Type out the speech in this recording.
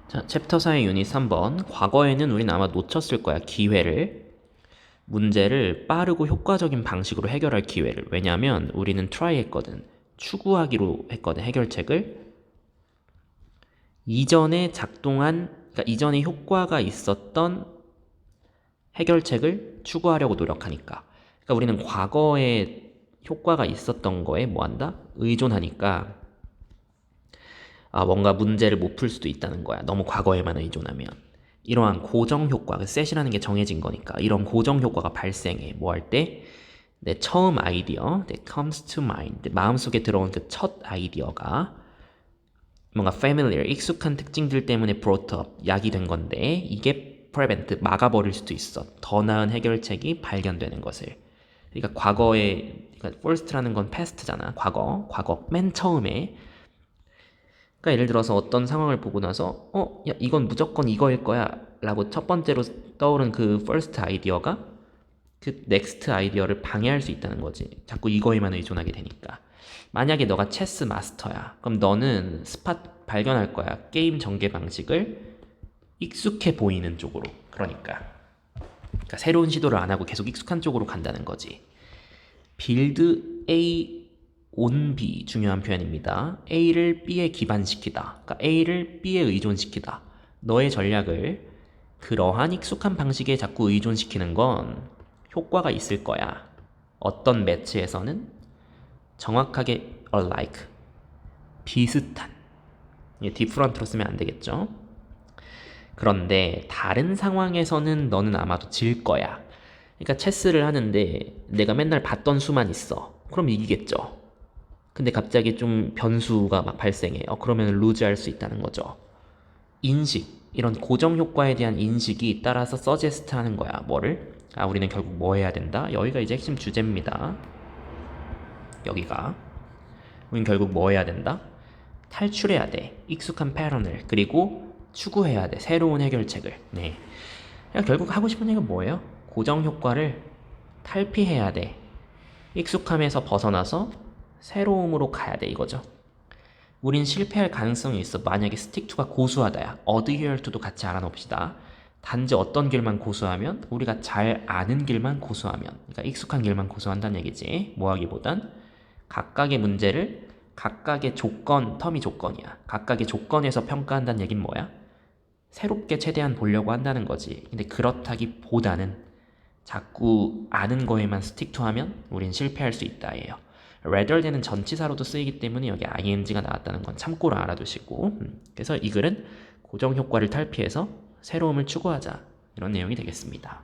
자, 챕터 4의 유닛 3번. 과거에는 우린 아마 놓쳤을 거야. 기회를. 문제를 빠르고 효과적인 방식으로 해결할 기회를. 왜냐면 우리는 try 했거든. 추구하기로 했거든. 해결책을. 이전에 작동한, 그러니까 이전에 효과가 있었던 해결책을 추구하려고 노력하니까. 그러니까 우리는 과거에 효과가 있었던 거에 뭐 한다? 의존하니까 뭔가 문제를 못 풀 수도 있다는 거야. 너무 과거에만 의존하면. 이러한 고정 효과, 셋이라는 게 정해진 거니까 이런 고정 효과가 발생해. 뭐 할 때? 내 처음 아이디어, that comes to mind, 내 마음속에 들어온 그 첫 아이디어가 뭔가 familiar, 익숙한 특징들 때문에 brought up, 야기된 건데 이게 prevent, 막아버릴 수도 있어. 더 나은 해결책이 발견되는 것을. 그러니까 과거에, 그러니까 first라는 건 past잖아. 과거, 맨 처음에. 그러니까 예를 들어서 어떤 상황을 보고 나서 야 이건 무조건 이거일 거야 라고 첫 번째로 떠오른 그 first 아이디어가 그 next 아이디어를 방해할 수 있다는 거지. 자꾸 이거에만 의존하게 되니까. 만약에 너가 체스 마스터야. 그럼 너는 스팟 발견할 거야. 게임 전개 방식을 익숙해 보이는 쪽으로. 그러니까 새로운 시도를 안 하고 계속 익숙한 쪽으로 간다는 거지. build A on B 중요한 표현입니다. A를 B에 기반시키다. 그러니까 A를 B에 의존시키다. 너의 전략을 그러한 익숙한 방식에 자꾸 의존시키는 건 효과가 있을 거야. 어떤 매치에서는 정확하게 alike, 비슷한. different로 쓰면 안 되겠죠? 그런데 다른 상황에서는 너는 아마도 질 거야. 그러니까 체스를 하는데 내가 맨날 봤던 수만 있어. 그럼 이기겠죠. 근데 갑자기 좀 변수가 막 발생해. 그러면 루즈 할 수 있다는 거죠. 인식, 이런 고정 효과에 대한 인식이 따라서 서제스트 하는 거야. 뭐를? 우리는 결국 뭐 해야 된다? 여기가 이제 핵심 주제입니다. 여기가. 우린 결국 뭐 해야 된다? 탈출해야 돼. 익숙한 패턴을. 그리고 추구해야 돼. 새로운 해결책을. 네. 결국 하고 싶은 얘기가 뭐예요? 고정 효과를 탈피해야 돼. 익숙함에서 벗어나서 새로움으로 가야 돼 이거죠. 우린 실패할 가능성이 있어. 만약에 스틱2가 고수하다야. adhere to도 같이 알아놓읍시다. 단지 어떤 길만 고수하면? 우리가 잘 아는 길만 고수하면. 그러니까 익숙한 길만 고수한다는 얘기지. 뭐하기보단 각각의 문제를 각각의 조건, 텀이 조건이야. 각각의 조건에서 평가한다는 얘긴 뭐야? 새롭게 최대한 보려고 한다는 거지. 근데 그렇다기보다는 자꾸 아는 거에만 스틱 투 하면 우린 실패할 수 있다 예요. rather than은 전치사로도 쓰이기 때문에 여기 ing가 나왔다는 건 참고로 알아두시고 그래서 이 글은 고정 효과를 탈피해서 새로움을 추구하자 이런 내용이 되겠습니다.